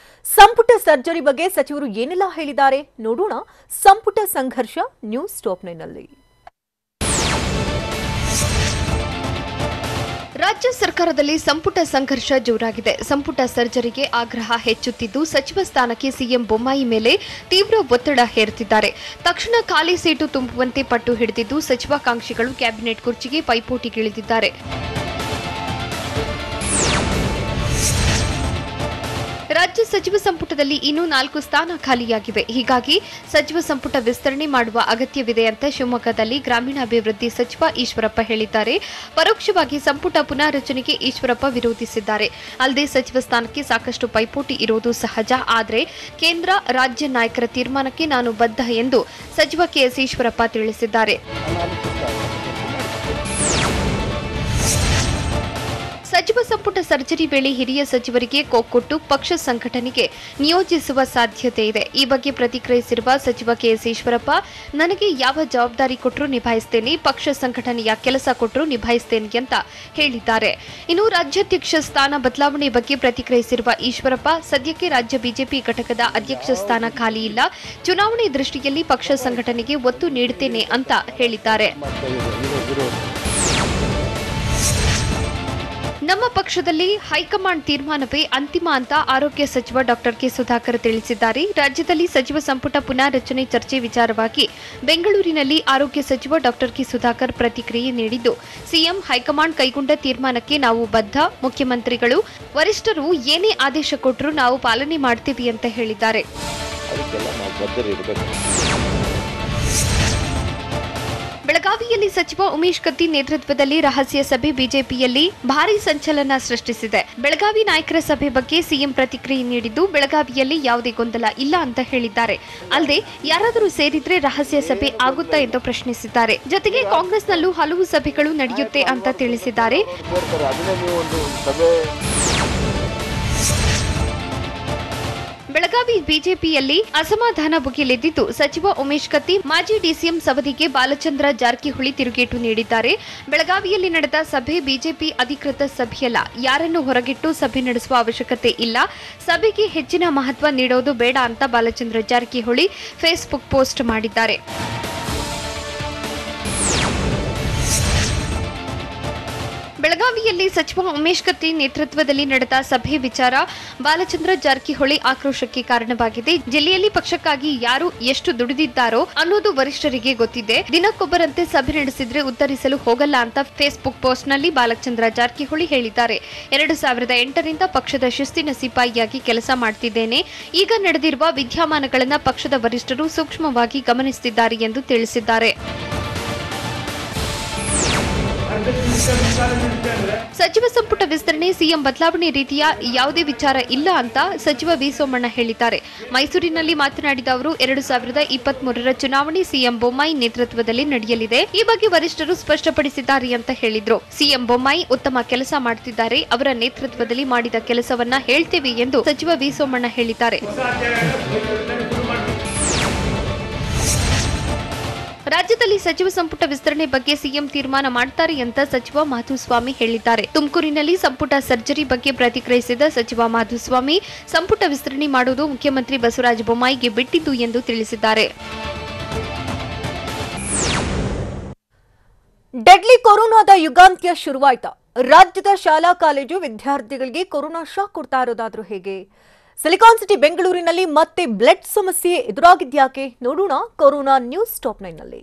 ಸಂಪುಟ ಸರ್ಜರಿ ಬಗ್ಗೆ ಸಚಿವರು ಏನೆಲ್ಲ ಹೇಳಿದ್ದಾರೆ ನೋಡೋಣ. ಸಂಪುಟ ಸಂಘರ್ಷ ನ್ಯೂಸ್ ಟಾಪ್ 9ನಲ್ಲಿ. ರಾಜ್ಯ ಸರ್ಕಾರದಲ್ಲಿ ಸಂಪುಟ ಸಂಘರ್ಷ ಜೋರಾಗಿದೆ. ಸಂಪುಟ ಸರ್ಜರಿಗೆ ಆಗ್ರಹ ಹೆಚ್ಚುತ್ತಿದ್ದು ಸಚಿವ ಸ್ಥಾನಕ್ಕೆ ಸಿಎಂ ಬೊಮ್ಮಾಯಿ ಮೇಲೆ ತೀವ್ರ ಒತ್ತಡ ಹೇರುತ್ತಿದ್ದಾರೆ. ತಕ್ಷಣ ಖಾಲಿ ಸೀಟು ತುಂಬುವಂತೆ ಪಟ್ಟು ಹಿಡಿದಿದ್ದು ಸಚಿವಾಕಾಂಕ್ಷಿಗಳು ಕ್ಯಾಬಿನೆಟ್ ಕುರ್ಚಿಗೆ ಪೈಪೋಟಿಗಿಳಿದಿದ್ದಾರೆ. ರಾಜ್ಯ ಸಚಿವ ಸಂಪುಟದಲ್ಲಿ ಇನ್ನೂ 4 ಸ್ಥಾನ ಖಾಲಿಯಾಗಿವೆ. ಹೀಗಾಗಿ ಸಚಿವ ಸಂಪುಟ ವಿಸ್ತರಣೆ ಮಾಡುವ ಅಗತ್ಯವಿದೆ ಅಂತ ಶಿವಮೊಗ್ಗದಲ್ಲಿ ಗ್ರಾಮೀಣಾಭಿವೃದ್ಧಿ ಸಚಿವ ಈಶ್ವರಪ್ಪ ಹೇಳಿದ್ದಾರೆ. ಪರೋಕ್ಷವಾಗಿ ಸಂಪುಟ ಪುನಾರಚನೆಗೆ ಈಶ್ವರಪ್ಪ ವಿರೋಧಿಸಿದ್ದಾರೆ. ಅಲ್ಲದೆ ಸಚಿವ ಸ್ಥಾನಕ್ಕೆ ಸಾಕಷ್ಟು ಪೈಪೋಟಿ ಇರುವುದು ಸಹಜ, ಆದರೆ ಕೇಂದ್ರ ರಾಜ್ಯ ನಾಯಕರ ತೀರ್ಮಾನಕ್ಕೆ ನಾನು ಬದ್ಧ ಎಂದು ಸಚಿವ ಕೆಎಸ್ ಈಶ್ವರಪ್ಪ ತಿಳಿಸಿದ್ದಾರೆ. ಸಚಿವ ಸಂಪುಟ ಸರ್ಜರಿ ವೇಳೆ ಹಿರಿಯ ಸಚಿವರಿಗೆ ಕೊಟ್ಟು ಪಕ್ಷ ಸಂಘಟನೆಗೆ ನಿಯೋಜಿಸುವ ಸಾಧ್ಯತೆ ಇದೆ. ಈ ಬಗ್ಗೆ ಪ್ರತಿಕ್ರಿಯಿಸಿರುವ ಸಚಿವ ಕೆಎಸ್ ಈಶ್ವರಪ್ಪ, ನನಗೆ ಯಾವ ಜವಾಬ್ದಾರಿ ಕೊಟ್ಟರೂ ನಿಭಾಯಿಸುತ್ತೇನೆ, ಪಕ್ಷ ಸಂಘಟನೆಯ ಕೆಲಸ ಕೊಟ್ಟರೂ ನಿಭಾಯಿಸುತ್ತೇನೆ ಅಂತ ಹೇಳಿದ್ದಾರೆ. ಇನ್ನು ರಾಜ್ಯಾಧ್ಯಕ್ಷ ಸ್ಥಾನ ಬದಲಾವಣೆ ಬಗ್ಗೆ ಪ್ರತಿಕ್ರಿಯಿಸಿರುವ ಈಶ್ವರಪ್ಪ, ಸದ್ಯಕ್ಕೆ ರಾಜ್ಯ ಬಿಜೆಪಿ ಘಟಕದ ಅಧ್ಯಕ್ಷ ಸ್ಥಾನ ಖಾಲಿ ಇಲ್ಲ, ಚುನಾವಣೆ ದೃಷ್ಟಿಯಲ್ಲಿ ಪಕ್ಷ ಸಂಘಟನೆಗೆ ಒತ್ತು ನೀಡುತ್ತೇನೆ ಅಂತ ಹೇಳಿದ್ದಾರೆ. ನಮ್ಮ ಪಕ್ಷದಲ್ಲಿ ಹೈಕಮಾಂಡ್ ತೀರ್ಮಾನವೇ ಅಂತಿಮ ಅಂತ ಆರೋಗ್ಯ ಸಚಿವ ಡಾಕ್ಟರ್ ಕೆ ಸುಧಾಕರ್ ತಿಳಿಸಿದ್ದಾರೆ. ರಾಜ್ಯದಲ್ಲಿ ಸಚಿವ ಸಂಪುಟ ಪುನಾರಚನೆ ಚರ್ಚೆ ವಿಚಾರವಾಗಿ ಬೆಂಗಳೂರಿನಲ್ಲಿ ಆರೋಗ್ಯ ಸಚಿವ ಡಾಕ್ಟರ್ ಕೆ ಸುಧಾಕರ್ ಪ್ರತಿಕ್ರಿಯೆ ನೀಡಿದ್ದು, ಸಿಎಂ ಹೈಕಮಾಂಡ್ ಕೈಗೊಂಡ ತೀರ್ಮಾನಕ್ಕೆ ನಾವು ಬದ್ಧ, ಮುಖ್ಯಮಂತ್ರಿಗಳು ವರಿಷ್ಠರು ಏನೇ ಆದೇಶ ಕೊಟ್ಟರೂ ನಾವು ಪಾಲನೆ ಮಾಡ್ತೀವಿ ಅಂತ ಹೇಳಿದ್ದಾರೆ. ಬೆಳಗಾವಿಯಲ್ಲಿ ಸಚಿವ ಉಮೇಶ್ ಕತ್ತಿ ನೇತೃತ್ವದಲ್ಲಿ ರಹಸ್ಯ ಸಭೆ ಬಿಜೆಪಿಯಲ್ಲಿ ಭಾರೀ ಸಂಚಲನ ಸೃಷ್ಟಿಸಿದೆ. ಬೆಳಗಾವಿ ನಾಯಕರ ಸಭೆ ಬಗ್ಗೆ ಸಿಎಂ ಪ್ರತಿಕ್ರಿಯೆ ನೀಡಿದ್ದು, ಬೆಳಗಾವಿಯಲ್ಲಿ ಯಾವುದೇ ಗೊಂದಲ ಇಲ್ಲ ಅಂತ ಹೇಳಿದ್ದಾರೆ. ಅಲ್ಲದೆ ಯಾರಾದರೂ ಸೇರಿದ್ರೆ ರಹಸ್ಯ ಸಭೆ ಆಗುತ್ತಾ ಎಂದು ಪ್ರಶ್ನಿಸಿದ್ದಾರೆ. ಜೊತೆಗೆ ಕಾಂಗ್ರೆಸ್ನಲ್ಲೂ ಹಲವು ಸಭೆಗಳು ನಡೆಯುತ್ತೆ ಅಂತ ತಿಳಿಸಿದ್ದಾರೆ. ಬೆಳಗಾವಿ ಬಿಜೆಪಿಯಲ್ಲಿ ಅಸಮಾಧಾನ ಭುಗಿಲೆದ್ದಿದ್ದು, ಸಚಿವ ಉಮೇಶ್ ಕತ್ತಿ ಮಾಜಿ ಡಿಸಿಎಂ ಸವದಿಗೆ ಬಾಲಚಂದ್ರ ಜಾರಕಿಹೊಳಿ ತಿರುಗೇಟು ನೀಡಿದ್ದಾರೆ. ಬೆಳಗಾವಿಯಲ್ಲಿ ನಡೆದ ಸಭೆ ಬಿಜೆಪಿ ಅಧಿಕೃತ ಸಭೆಯಲ್ಲ, ಯಾರನ್ನು ಹೊರಗಿಟ್ಟು ಸಭೆ ನಡೆಸುವ ಅವಶ್ಯಕತೆ ಇಲ್ಲ, ಸಭೆಗೆ ಹೆಚ್ಚಿನ ಮಹತ್ವ ನೀಡೋದು ಬೇಡ ಅಂತ ಬಾಲಚಂದ್ರ ಜಾರಕಿಹೊಳಿ ಫೇಸ್ಬುಕ್ ಪೋಸ್ಟ್ ಮಾಡಿದ್ದಾರೆ. ಬೆಳಗಾವಿಯಲ್ಲಿ ಸಚಿವ ಉಮೇಶ್ ಕತ್ತಿ ನೇತೃತ್ವದಲ್ಲಿ ನಡೆದ ಸಭೆ ವಿಚಾರ ಬಾಲಚಂದ್ರ ಜಾರಕಿಹೊಳಿ ಆಕ್ರೋಶಕ್ಕೆ ಕಾರಣವಾಗಿದೆ. ಜಿಲ್ಲೆಯಲ್ಲಿ ಪಕ್ಷಕ್ಕಾಗಿ ಯಾರು ಎಷ್ಟು ದುಡಿದಿದ್ದಾರೋ ಅನ್ನೋದು ವರಿಷ್ಠರಿಗೆ ಗೊತ್ತಿದೆ. ದಿನಕ್ಕೊಬ್ಬರಂತೆ ಸಭೆ ನಡೆಸಿದ್ರೆ ಉತ್ತರಿಸಲು ಹೋಗಲ್ಲ ಅಂತ ಫೇಸ್ಬುಕ್ ಪೋಸ್ಟ್ನಲ್ಲಿ ಬಾಲಚಂದ್ರ ಜಾರಕಿಹೊಳಿ ಹೇಳಿದ್ದಾರೆ. 2008ರಿಂದ ಪಕ್ಷದ ಶಿಸ್ತಿನ ಸಿಪಾಯಿಯಾಗಿ ಕೆಲಸ ಮಾಡ್ತಿದ್ದೇನೆ. ಈಗ ನಡೆದಿರುವ ವಿದ್ಯಮಾನಗಳನ್ನು ಪಕ್ಷದ ವರಿಷ್ಠರು ಸೂಕ್ಷ್ಮವಾಗಿ ಗಮನಿಸುತ್ತಿದ್ದಾರೆ ಎಂದು ತಿಳಿಸಿದ್ದಾರೆ. ಸಚಿವ ಸಂಪುಟ ವಿಸ್ತರಣೆ, ಸಿಎಂ ಬದಲಾವಣೆ ರೀತಿಯ ಯಾವುದೇ ವಿಚಾರ ಇಲ್ಲ ಅಂತ ಸಚಿವ ವಿ ಸೋಮಣ್ಣ ಹೇಳಿದ್ದಾರೆ. ಮೈಸೂರಿನಲ್ಲಿ ಮಾತನಾಡಿದ ಅವರು, 2023ರ ಚುನಾವಣೆ ಸಿಎಂ ಬೊಮ್ಮಾಯಿ ನೇತೃತ್ವದಲ್ಲಿ ನಡೆಯಲಿದೆ. ಈ ಬಗ್ಗೆ ವರಿಷ್ಠರು ಸ್ಪಷ್ಟಪಡಿಸಿದ್ದಾರೆ ಅಂತ ಹೇಳಿದ್ರು. ಸಿಎಂ ಬೊಮ್ಮಾಯಿ ಉತ್ತಮ ಕೆಲಸ ಮಾಡುತ್ತಿದ್ದಾರೆ, ಅವರ ನೇತೃತ್ವದಲ್ಲಿ ಮಾಡಿದ ಕೆಲಸವನ್ನ ಹೇಳ್ತೇವೆ ಎಂದು ಸಚಿವ ವಿ ಸೋಮಣ್ಣ ಹೇಳಿದ್ದಾರೆ. ರಾಜ್ಯದಲ್ಲಿ ಸಚಿವ ಸಂಪುಟ ವಿಸ್ತರಣೆ ಬಗ್ಗೆ ಸಿಎಂ ತೀರ್ಮಾನ ಮಾಡ್ತಾರೆ ಅಂತ ಸಚಿವ ಮಾಧುಸ್ವಾಮಿ ಹೇಳಿದ್ದಾರೆ. ತುಮಕೂರಿನಲ್ಲಿ ಸಂಪುಟ ಸರ್ಜರಿ ಬಗ್ಗೆ ಪ್ರತಿಕ್ರಿಯಿಸಿದ ಸಚಿವ ಮಾಧುಸ್ವಾಮಿ, ಸಂಪುಟ ವಿಸ್ತರಣೆ ಮಾಡುವುದು ಮುಖ್ಯಮಂತ್ರಿ ಬಸವರಾಜ ಬೊಮ್ಮಾಯಿಗೆ ಬಿಟ್ಟಿದ್ದು ಎಂದು ತಿಳಿಸಿದ್ದಾರೆ. ಡೆಡ್ಲಿ ಕೊರೋನಾದ ಯುಗಾಂತ್ಯ ಶುರುವಾಯ್ತಾ? ರಾಜ್ಯದ ಶಾಲಾ ಕಾಲೇಜು ವಿದ್ಯಾರ್ಥಿಗಳಿಗೆ ಕೊರೋನಾ ಶಾಕ್ ಕೊಡ್ತಾ ಇರೋದಾದ್ರೂ ಹೇಗೆ? ಸಿಲಿಕಾನ್ ಸಿಟಿ ಬೆಂಗಳೂರಿನಲ್ಲಿ ಮತ್ತೆ ಬ್ಲಡ್ ಸಮಸ್ಯೆ ಎದುರಾಗಿದ್ಯಾಕೆ? ನೋಡೋಣ ಕೊರೋನಾ ನ್ಯೂಸ್ ಟಾಪ್ 9 ನಲ್ಲಿ.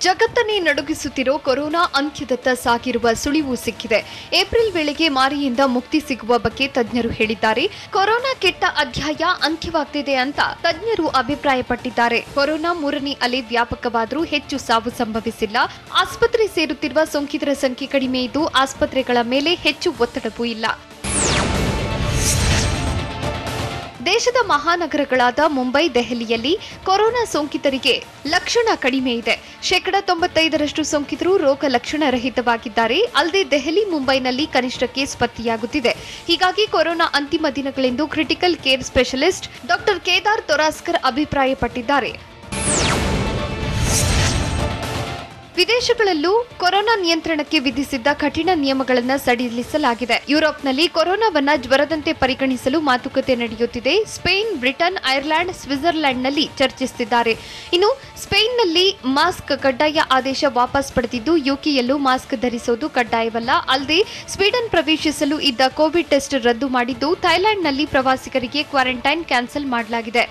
ಜಗತ್ತನ್ನೇ ನಡುಗಿಸುತ್ತಿರೋ ಕೊರೋನಾ ಅಂತ್ಯದತ್ತ ಸಾಗಿರುವ ಸುಳಿವು ಸಿಕ್ಕಿದೆ. ಏಪ್ರಿಲ್ ವೇಳೆಗೆ ಮಾರಿಯಿಂದ ಮುಕ್ತಿ ಸಿಗುವ ಬಗ್ಗೆ ತಜ್ಞರು ಹೇಳಿದ್ದಾರೆ. ಕೊರೋನಾ ಕೆಟ್ಟ ಅಧ್ಯಾಯ ಅಂತ್ಯವಾಗ್ತಿದೆ ಅಂತ ತಜ್ಞರು ಅಭಿಪ್ರಾಯಪಟ್ಟಿದ್ದಾರೆ. ಕೊರೋನಾ 3ನೇ ಅಲೆ ವ್ಯಾಪಕವಾದರೂ ಹೆಚ್ಚು ಸಾವು ಸಂಭವಿಸಿಲ್ಲ. ಆಸ್ಪತ್ರೆ ಸೇರುತ್ತಿರುವ ಸೋಂಕಿತರ ಸಂಖ್ಯೆ ಕಡಿಮೆ ಇದ್ದು ಆಸ್ಪತ್ರೆಗಳ ಮೇಲೆ ಹೆಚ್ಚು ಒತ್ತಡವೂ ಇಲ್ಲ. ದೇಶದ ಮಹಾನಗರಗಳಾದ ಮುಂಬೈ, ದೆಹಲಿಯಲ್ಲಿ ಕೊರೋನಾ ಸೋಂಕಿತರಿಗೆ ಲಕ್ಷಣ ಕಡಿಮೆ ಇದೆ. 95% ಸೋಂಕಿತರು ರೋಗ ಲಕ್ಷಣ ರಹಿತವಾಗಿದ್ದಾರೆ. ಅಲ್ಲದೆ ದೆಹಲಿ, ಮುಂಬೈನಲ್ಲಿ ಕನಿಷ್ಠ ಕೇಸ್ ಪತ್ತೆಯಾಗುತ್ತಿದೆ. ಹೀಗಾಗಿ ಕೊರೋನಾ ಅಂತಿಮ ದಿನಗಳೆಂದು critical care specialist doctor Kedar Thoraskar ಅಭಿಪ್ರಾಯಪಟ್ಟಿದ್ದಾರೆ. ವಿದೇಶಗಳಲ್ಲೂ ಕೊರೋನಾ ನಿಯಂತ್ರಣಕ್ಕೆ ವಿಧಿಸಿದ್ದ ಕಠಿಣ ನಿಯಮಗಳನ್ನು ಸಡಿಲಿಸಲಾಗಿದೆ. ಯುರೋಪ್ನಲ್ಲಿ ಕೊರೋನಾವನ್ನ ಜ್ವರದಂತೆ ಪರಿಗಣಿಸಲು ಮಾತುಕತೆ ನಡೆಯುತ್ತಿದೆ. ಸ್ಪೇನ್, ಬ್ರಿಟನ್, ಐರ್ಲೆಂಡ್, ಸ್ವಿಟ್ಜರ್ಲೆಂಡ್ನಲ್ಲಿ ಚರ್ಚಿಸುತ್ತಿದ್ದಾರೆ. ಇನ್ನು ಸ್ಪೇನ್ನಲ್ಲಿ ಮಾಸ್ಕ್ ಕಡ್ಡಾಯ ಆದೇಶ ವಾಪಸ್ ಪಡೆದಿದ್ದು ಯುಕೆಯಲ್ಲೂ ಮಾಸ್ಕ್ ಧರಿಸುವುದು ಕಡ್ಡಾಯವಲ್ಲ. ಅಲ್ಲದೆ ಸ್ವೀಡನ್ ಪ್ರವೇಶಿಸಲು ಇದ್ದ ಕೋವಿಡ್ ಟೆಸ್ಟ್ ರದ್ದು ಮಾಡಿದ್ದು ಥೈಲ್ಯಾಂಡ್ನಲ್ಲಿ ಪ್ರವಾಸಿಗರಿಗೆ ಕ್ವಾರಂಟೈನ್ ಕ್ಯಾನ್ಸಲ್ ಮಾಡಲಾಗಿದೆ.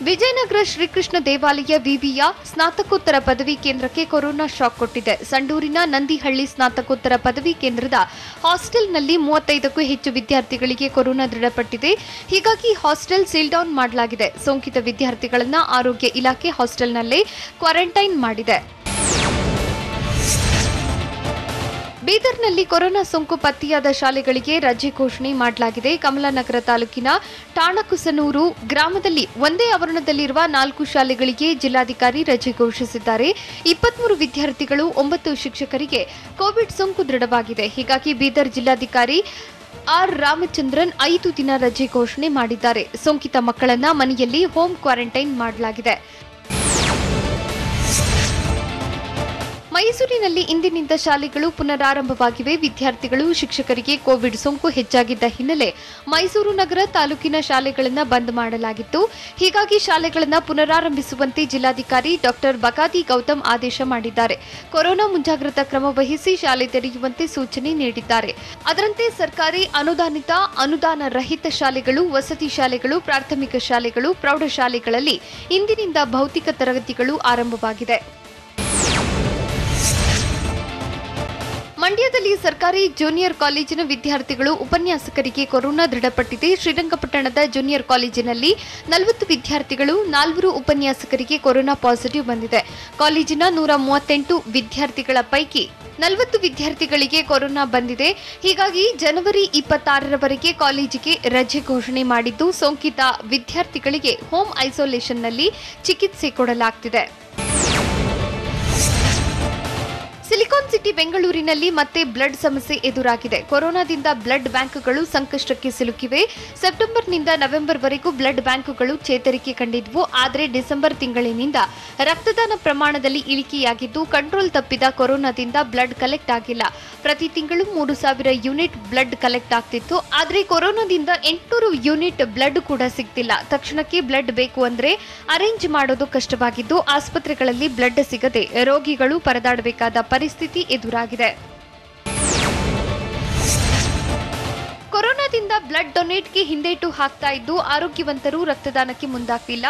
ವಿಜಯನಗರ ಶ್ರೀಕೃಷ್ಣ ದೇವಾಲಯ ವಿವಿಯ ಸ್ನಾತಕೋತ್ತರ ಪದವಿ ಕೇಂದ್ರಕ್ಕೆ ಕೊರೋನಾ ಶಾಕ್ ಕೊಟ್ಟಿದೆ. ಸಂಡೂರಿನ ನಂದಿಹಳ್ಳಿ ಸ್ನಾತಕೋತ್ತರ ಪದವಿ ಕೇಂದ್ರದ ಹಾಸ್ಟೆಲ್ನಲ್ಲಿ 35ಕ್ಕೂ ಹೆಚ್ಚು ವಿದ್ಯಾರ್ಥಿಗಳಿಗೆ ಕೊರೋನಾ ದೃಢಪಟ್ಟಿದೆ. ಹೀಗಾಗಿ ಹಾಸ್ಟೆಲ್ ಸೀಲ್ ಡೌನ್ ಮಾಡಲಾಗಿದೆ. ಸೋಂಕಿತ ವಿದ್ಯಾರ್ಥಿಗಳನ್ನು ಆರೋಗ್ಯ ಇಲಾಖೆ ಹಾಸ್ಟೆಲ್ನಲ್ಲೇ ಕ್ವಾರಂಟೈನ್ ಮಾಡಿದೆ. ಬೀದರ್ನಲ್ಲಿ ಕೊರೋನಾ ಸೋಂಕು ಪತ್ತೆಯಾದ ಶಾಲೆಗಳಿಗೆ ರಜೆ ಘೋಷಣೆ ಮಾಡಲಾಗಿದೆ. ಕಮಲಾನಗರ ತಾಲೂಕಿನ ಠಾಣಕುಸನೂರು ಗ್ರಾಮದಲ್ಲಿ ಒಂದೇ ಆವರಣದಲ್ಲಿರುವ 4 ಶಾಲೆಗಳಿಗೆ ಜಿಲ್ಲಾಧಿಕಾರಿ ರಜೆ ಘೋಷಿಸಿದ್ದಾರೆ. 23 ವಿದ್ಯಾರ್ಥಿಗಳು 9 ಶಿಕ್ಷಕರಿಗೆ ಕೋವಿಡ್ ಸೋಂಕು ದೃಢವಾಗಿದೆ. ಹೀಗಾಗಿ ಬೀದರ್ ಜಿಲ್ಲಾಧಿಕಾರಿ ಆರ್ ರಾಮಚಂದ್ರನ್ 5 ದಿನ ರಜೆ ಘೋಷಣೆ ಮಾಡಿದ್ದಾರೆ. ಸೋಂಕಿತ ಮಕ್ಕಳನ್ನ ಮನೆಯಲ್ಲಿ ಹೋಮ್ ಕ್ವಾರಂಟೈನ್ ಮಾಡಲಾಗಿದೆ. ಮೈಸೂರಿನಲ್ಲಿ ಇಂದಿನಿಂದ ಶಾಲೆಗಳು ಪುನರಾರಂಭವಾಗಿವೆ. ವಿದ್ಯಾರ್ಥಿಗಳು ಶಿಕ್ಷಕರಿಗೆ ಕೋವಿಡ್ ಸೋಂಕು ಹೆಚ್ಚಾಗಿದ್ದ ಹಿನ್ನೆಲೆ ಮೈಸೂರು ನಗರ ತಾಲೂಕಿನ ಶಾಲೆಗಳನ್ನು ಬಂದ್ ಮಾಡಲಾಗಿತ್ತು. ಹೀಗಾಗಿ ಶಾಲೆಗಳನ್ನು ಪುನರಾರಂಭಿಸುವಂತೆ ಜಿಲ್ಲಾಧಿಕಾರಿ ಡಾಕ್ಟರ್ ಬಗಾದಿ ಗೌತಮ್ ಆದೇಶ ಮಾಡಿದ್ದಾರೆ. ಕೊರೋನಾ ಮುಂಜಾಗ್ರತಾ ಕ್ರಮ ವಹಿಸಿ ಶಾಲೆ ತೆರೆಯುವಂತೆ ಸೂಚನೆ ನೀಡಿದ್ದಾರೆ. ಅದರಂತೆ ಸರ್ಕಾರಿ ಅನುದಾನಿತ, ಅನುದಾನ ರಹಿತ ಶಾಲೆಗಳು, ವಸತಿ ಶಾಲೆಗಳು, ಪ್ರಾಥಮಿಕ ಶಾಲೆಗಳು, ಪ್ರೌಢಶಾಲೆಗಳಲ್ಲಿ ಇಂದಿನಿಂದ ಭೌತಿಕ ತರಗತಿಗಳು ಆರಂಭವಾಗಿದೆ. ಮಂಡ್ಯದಲ್ಲಿ ಸರ್ಕಾರಿ ಜೂನಿಯರ್ ಕಾಲೇಜಿನ ವಿದ್ಯಾರ್ಥಿಗಳು ಉಪನ್ಯಾಸಕರಿಗೆ ಕೊರೋನಾ ದೃಢಪಟ್ಟಿದೆ. ಶ್ರೀರಂಗಪಟ್ಟಣದ ಜೂನಿಯರ್ ಕಾಲೇಜಿನಲ್ಲಿ 40 ವಿದ್ಯಾರ್ಥಿಗಳು, 4 ಉಪನ್ಯಾಸಕರಿಗೆ ಕೊರೋನಾ ಪಾಸಿಟಿವ್ ಬಂದಿದೆ. ಕಾಲೇಜಿನ 138 ವಿದ್ಯಾರ್ಥಿಗಳ ಪೈಕಿ 40 ವಿದ್ಯಾರ್ಥಿಗಳಿಗೆ ಕೊರೋನಾ ಬಂದಿದೆ. ಹೀಗಾಗಿ ಜನವರಿ 26ರವರೆಗೆ ಕಾಲೇಜಿಗೆ ರಜೆ ಘೋಷಣೆ ಮಾಡಿದ್ದು, ಸೋಂಕಿತ ವಿದ್ಯಾರ್ಥಿಗಳಿಗೆ ಹೋಮ್ ಐಸೋಲೇಷನ್ನಲ್ಲಿ ಚಿಕಿತ್ಸೆ ಕೊಡಲಾಗುತ್ತಿದೆ. ಸಿಲಿಕಾನ್ ಸಿಟಿ ಬೆಂಗಳೂರಿನಲ್ಲಿ ಮತ್ತೆ ಬ್ಲಡ್ ಸಮಸ್ಯೆ ಎದುರಾಗಿದೆ. ಕೊರೋನಾದಿಂದ ಬ್ಲಡ್ ಬ್ಯಾಂಕ್ಗಳು ಸಂಕಷ್ಟಕ್ಕೆ ಸಿಲುಕಿವೆ. ಸೆಪ್ಟೆಂಬರ್ನಿಂದ ನವೆಂಬರ್ವರೆಗೂ ಬ್ಲಡ್ ಬ್ಯಾಂಕ್ಗಳು ಚೇತರಿಕೆ ಕಂಡಿದ್ವು. ಆದರೆ ಡಿಸೆಂಬರ್ ತಿಂಗಳಿನಿಂದ ರಕ್ತದಾನ ಪ್ರಮಾಣದಲ್ಲಿ ಇಳಿಕೆಯಾಗಿದ್ದು, ಕಂಟ್ರೋಲ್ ತಪ್ಪಿದ ಕೊರೋನಾದಿಂದ ಬ್ಲಡ್ ಕಲೆಕ್ಟ್ ಆಗಿಲ್ಲ. ಪ್ರತಿ ತಿಂಗಳು 3000 ಯೂನಿಟ್ ಬ್ಲಡ್ ಕಲೆಕ್ಟ್ ಆಗ್ತಿತ್ತು. ಆದರೆ ಕೊರೋನಾದಿಂದ 800 ಯೂನಿಟ್ ಬ್ಲಡ್ ಕೂಡ ಸಿಗ್ತಿಲ್ಲ. ತಕ್ಷಣಕ್ಕೆ ಬ್ಲಡ್ ಬೇಕು ಅಂದ್ರೆ ಅರೇಂಜ್ ಮಾಡೋದು ಕಷ್ಟವಾಗಿದ್ದು, ಆಸ್ಪತ್ರೆಗಳಲ್ಲಿ ಬ್ಲಡ್ ಸಿಗದೆ ರೋಗಿಗಳು ಪರದಾಡಬೇಕಾದ ಪರಿಸ್ಥಿತಿ ಎದುರಾಗಿದೆ. ಕೊರೋನಾದಿಂದ ಬ್ಲಡ್ ಡೊನೇಟ್ಗೆ ಹಿಂದೇಟು ಹಾಕ್ತಾ ಇದ್ದು, ಆರೋಗ್ಯವಂತರು ರಕ್ತದಾನಕ್ಕೆ ಮುಂದಾಗ್ತಿಲ್ಲ.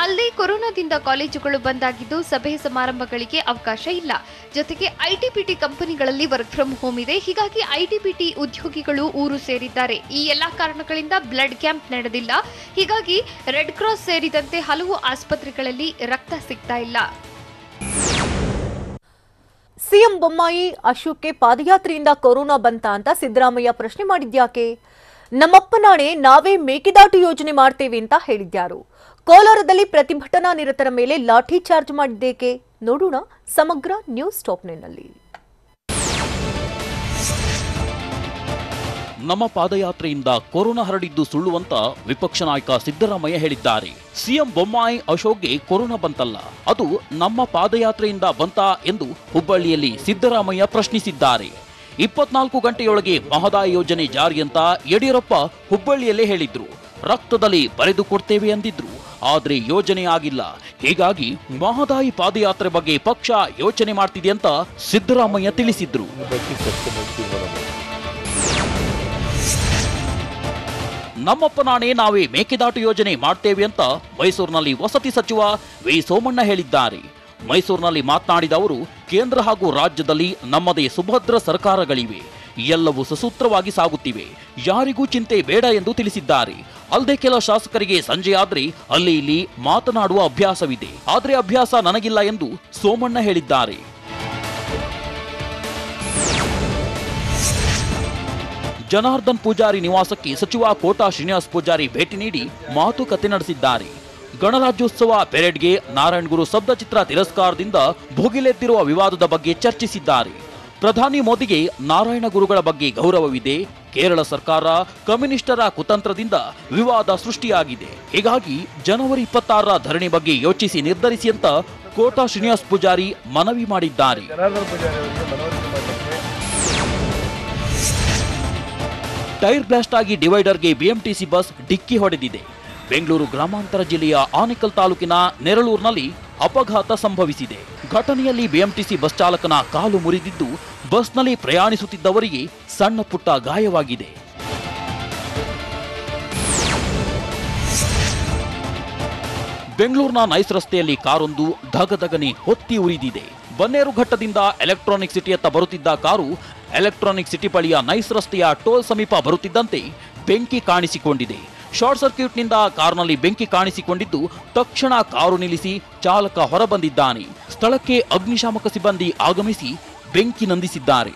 ಅಲ್ಲದೆ ಕೊರೋನಾದಿಂದ ಕಾಲೇಜುಗಳು ಬಂದಾಗಿದ್ದು, ಸಭೆ ಸಮಾರಂಭಗಳಿಗೆ ಅವಕಾಶ ಇಲ್ಲ. ಜೊತೆಗೆ ಐಟಿಬಿಟಿ ಕಂಪನಿಗಳಲ್ಲಿ ವರ್ಕ್ ಫ್ರಮ್ ಹೋಮ್ ಇದೆ. ಹೀಗಾಗಿ ಐಟಿಬಿಟಿ ಉದ್ಯೋಗಿಗಳು ಊರು ಸೇರಿದ್ದಾರೆ. ಈ ಎಲ್ಲಾ ಕಾರಣಗಳಿಂದ ಬ್ಲಡ್ ಕ್ಯಾಂಪ್ ನಡೆದಿಲ್ಲ. ಹೀಗಾಗಿ ರೆಡ್ ಕ್ರಾಸ್ ಸೇರಿದಂತೆ ಹಲವು ಆಸ್ಪತ್ರೆಗಳಲ್ಲಿ ರಕ್ತ ಸಿಗ್ತಾ ಇಲ್ಲ. ಸಿಎಂ ಬೊಮ್ಮಾಯಿ ಅಶೋಕ್ಗೆ ಪಾದಯಾತ್ರೆಯಿಂದ ಕೊರೋನಾ ಬಂತ ಅಂತ ಸಿದ್ದರಾಮಯ್ಯ ಪ್ರಶ್ನೆ ಮಾಡಿದ್ಯಾಕೆ? ನಮ್ಮಪ್ಪ ನಾಣೆ ನಾವೇ ಮೇಕೆದಾಟು ಯೋಜನೆ ಮಾಡ್ತೇವೆ ಅಂತ ಹೇಳಿದ್ಯಾರು? ಕೋಲಾರದಲ್ಲಿ ಪ್ರತಿಭಟನಾ ನಿರತರ ಮೇಲೆ ಲಾಠಿ ಚಾರ್ಜ್ ಮಾಡಿದ್ದೇಕೆ? ನೋಡೋಣ ಸಮಗ್ರ ನ್ಯೂಸ್ ಟಾಪ್ನಲ್ಲಿ. ನಮ್ಮ ಪಾದಯಾತ್ರೆಯಿಂದ ಕೊರೋನಾ ಹರಡಿದ್ದು ಸುಳ್ಳು ಅಂತ ವಿಪಕ್ಷ ನಾಯಕ ಸಿದ್ದರಾಮಯ್ಯ ಹೇಳಿದ್ದಾರೆ. ಸಿಎಂ ಬೊಮ್ಮಾಯಿ ಅಶೋಕ್ಗೆ ಕೊರೋನಾ ಬಂತಲ್ಲ, ಅದು ನಮ್ಮ ಪಾದಯಾತ್ರೆಯಿಂದ ಬಂತಾ ಎಂದು ಹುಬ್ಬಳ್ಳಿಯಲ್ಲಿ ಸಿದ್ದರಾಮಯ್ಯ ಪ್ರಶ್ನಿಸಿದ್ದಾರೆ. 24 ಗಂಟೆಯೊಳಗೆ ಮಹದಾಯಿ ಯೋಜನೆ ಜಾರಿ ಅಂತ ಯಡಿಯೂರಪ್ಪ ಹುಬ್ಬಳ್ಳಿಯಲ್ಲೇ ಹೇಳಿದ್ರು. ರಕ್ತದಲ್ಲಿ ಬರೆದು ಕೊಡ್ತೇವೆ ಅಂದಿದ್ರು. ಆದ್ರೆ ಯೋಜನೆ ಆಗಿಲ್ಲ. ಹೀಗಾಗಿ ಮಹದಾಯಿ ಪಾದಯಾತ್ರೆ ಬಗ್ಗೆ ಪಕ್ಷ ಯೋಚನೆ ಮಾಡ್ತಿದೆ ಅಂತ ಸಿದ್ದರಾಮಯ್ಯ ತಿಳಿಸಿದ್ರು. ನಮ್ಮಪ್ಪ ನಾಣೆ ನಾವೇ ಮೇಕೆದಾಟು ಯೋಜನೆ ಮಾಡ್ತೇವೆ ಅಂತ ಮೈಸೂರಿನಲ್ಲಿ ವಸತಿ ಸಚಿವ ವಿ ಸೋಮಣ್ಣ ಹೇಳಿದ್ದಾರೆ. ಮೈಸೂರಿನಲ್ಲಿ ಮಾತನಾಡಿದ ಅವರು, ಕೇಂದ್ರ ಹಾಗೂ ರಾಜ್ಯದಲ್ಲಿ ನಮ್ಮದೇ ಸುಭದ್ರ ಸರ್ಕಾರಗಳಿವೆ, ಎಲ್ಲವೂ ಸುಸೂತ್ರವಾಗಿ ಸಾಗುತ್ತಿವೆ, ಯಾರಿಗೂ ಚಿಂತೆ ಬೇಡ ಎಂದು ತಿಳಿಸಿದ್ದಾರೆ. ಅಲ್ಲದೆ ಕೆಲ ಶಾಸಕರಿಗೆ ಸಂಜೆಯಾದ್ರೆ ಅಲ್ಲಿ ಇಲ್ಲಿ ಮಾತನಾಡುವ ಅಭ್ಯಾಸವಿದೆ, ಆದ್ರೆ ಅಭ್ಯಾಸ ನನಗಿಲ್ಲ ಎಂದು ಸೋಮಣ್ಣ ಹೇಳಿದ್ದಾರೆ. ಜನಾರ್ದನ್ ಪೂಜಾರಿ ನಿವಾಸಕ್ಕೆ ಸಚಿವ ಕೋಟಾ ಶ್ರೀನಿವಾಸ್ ಪೂಜಾರಿ ಭೇಟಿ ನೀಡಿ ಮಾತುಕತೆ ನಡೆಸಿದ್ದಾರೆ. ಗಣರಾಜ್ಯೋತ್ಸವ ಪೆರೇಡ್ಗೆ ನಾರಾಯಣಗುರು ಸ್ತಬ್ಧಚಿತ್ರ ತಿರಸ್ಕಾರದಿಂದ ಭುಗಿಲೆದ್ದಿರುವ ವಿವಾದದ ಬಗ್ಗೆ ಚರ್ಚಿಸಿದ್ದಾರೆ. ಪ್ರಧಾನಿ ಮೋದಿಗೆ ನಾರಾಯಣ ಗುರುಗಳ ಬಗ್ಗೆ ಗೌರವವಿದೆ. ಕೇರಳ ಸರ್ಕಾರ ಕಮ್ಯುನಿಸ್ಟರ ಕುತಂತ್ರದಿಂದ ವಿವಾದ ಸೃಷ್ಟಿಯಾಗಿದೆ. ಹೀಗಾಗಿ ಜನವರಿ 26ರ ಧರಣಿ ಬಗ್ಗೆ ಯೋಚಿಸಿ ನಿರ್ಧರಿಸಿ ಅಂತ ಕೋಟಾ ಶ್ರೀನಿವಾಸ್ ಪೂಜಾರಿ ಮನವಿ ಮಾಡಿದ್ದಾರೆ. ಟೈರ್ ಬ್ಲಾಸ್ಟ್ ಆಗಿ ಡಿವೈಡರ್ಗೆ ಬಿಎಂಟಿಸಿ ಬಸ್ ಡಿಕ್ಕಿ ಹೊಡೆದಿದೆ. ಬೆಂಗಳೂರು ಗ್ರಾಮಾಂತರ ಜಿಲ್ಲೆಯ ಆನೇಕಲ್ ತಾಲೂಕಿನ ನೆರಳೂರಿನಲ್ಲಿ ಅಪಘಾತ ಸಂಭವಿಸಿದೆ. ಘಟನೆಯಲ್ಲಿ ಬಿಎಂಟಿಸಿ ಬಸ್ ಚಾಲಕನ ಕಾಲು ಮುರಿದಿದ್ದು, ಬಸ್ನಲ್ಲಿ ಪ್ರಯಾಣಿಸುತ್ತಿದ್ದವರಿಗೆ ಸಣ್ಣ ಪುಟ್ಟ ಗಾಯವಾಗಿದೆ. ಬೆಂಗಳೂರಿನ ನೈಸ್ ರಸ್ತೆಯಲ್ಲಿ ಕಾರೊಂದು ಧಗಧಗನೆ ಹೊತ್ತಿ ಉರಿದಿದೆ. ಬನ್ನೇರುಘಟ್ಟದಿಂದ ಎಲೆಕ್ಟ್ರಾನಿಕ್ ಸಿಟಿಯತ್ತ ಬರುತ್ತಿದ್ದ ಕಾರು ಎಲೆಕ್ಟ್ರಾನಿಕ್ ಸಿಟಿ ಬಳಿಯ ನೈಸ್ ರಸ್ತೆಯ ಟೋಲ್ ಸಮೀಪ ಬರುತ್ತಿದ್ದಂತೆ ಬೆಂಕಿ ಕಾಣಿಸಿಕೊಂಡಿದೆ. ಶಾರ್ಟ್ ಸರ್ಕ್ಯೂಟ್ನಿಂದ ಕಾರಿನಲ್ಲಿ ಬೆಂಕಿ ಕಾಣಿಸಿಕೊಂಡಿದ್ದು ತಕ್ಷಣ ಕಾರು ನಿಲ್ಲಿಸಿ ಚಾಲಕ ಹೊರಬಂದಿದ್ದಾನೆ. ಸ್ಥಳಕ್ಕೆ ಅಗ್ನಿಶಾಮಕ ಸಿಬ್ಬಂದಿ ಆಗಮಿಸಿ ಬೆಂಕಿ ನಂದಿಸಿದ್ದಾರೆ.